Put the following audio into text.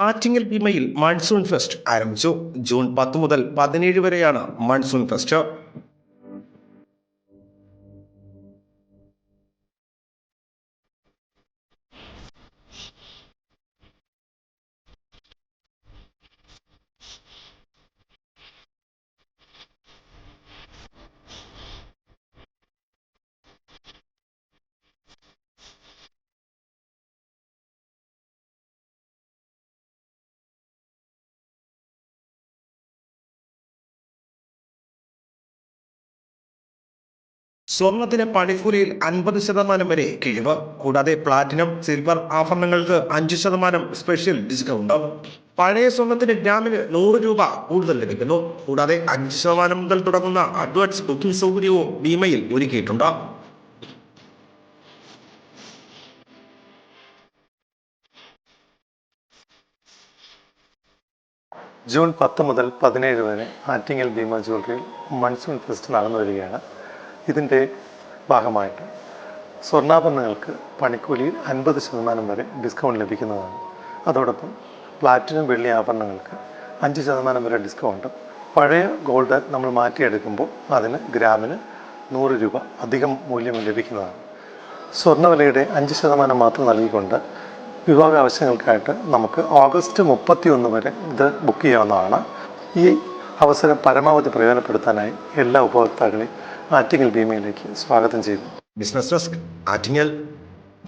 Attingal ഭീമയിൽ monsoon fest ആരംഭിച്ചു. June 10 മുതൽ 17 വരെയാണ് മൺസൂൺ ഫെസ്റ്റ്. സ്വർണത്തിന് പണിക്കൂലിയിൽ 50% വരെ കിഴിവ്. കൂടാതെ പ്ലാറ്റിനം, സിൽവർ ആഭരണങ്ങൾക്ക് 5% സ്പെഷ്യൽ ഡിസ്കൗണ്ട്. പഴയ സ്വർണത്തിന് ഗ്രാമിന് 100 രൂപ കൂടുതൽ ലഭിക്കുന്നു. കൂടാതെ 5% മുതൽ തുടങ്ങുന്ന അഡ്വാൻസ് ബുക്കിംഗ് സൗകര്യവും ഭീമയിൽ ഒരുക്കിയിട്ടുണ്ട്. ജൂൺ 10 മുതൽ 17 വരെ ആറ്റിങ്ങൽ ഭീമ ജ്വല്ലറിയിൽ മൺസൂൺ ഫെസ്റ്റ് നടന്നു വരികയാണ്. ഇതിൻ്റെ ഭാഗമായിട്ട് സ്വർണ്ണാഭരണങ്ങൾക്ക് പണിക്കൂലിയിൽ 50% വരെ ഡിസ്കൗണ്ട് ലഭിക്കുന്നതാണ്. അതോടൊപ്പം പ്ലാറ്റിനം വെള്ളി ആഭരണങ്ങൾക്ക് 5% വരെ ഡിസ്കൗണ്ടും, പഴയ ഗോൾഡ് നമ്മൾ മാറ്റിയെടുക്കുമ്പോൾ അതിന് ഗ്രാമിന് 100 രൂപ അധികം മൂല്യം ലഭിക്കുന്നതാണ്. സ്വർണ്ണവിലയുടെ 5% മാത്രം നൽകിക്കൊണ്ട് വിവാഹ ആവശ്യങ്ങൾക്കായിട്ട് നമുക്ക് ഓഗസ്റ്റ് 31 വരെ ഇത് ബുക്ക് ചെയ്യാവുന്നതാണ്. ഈ അവസരം പരമാവധി പ്രയോജനപ്പെടുത്താനായി എല്ലാ ഉപഭോക്താക്കളെയും ആറ്റിങ്ങൽ ഭീമയിലേക്ക് സ്വാഗതം ചെയ്യുന്നു. Business desk, Attingal.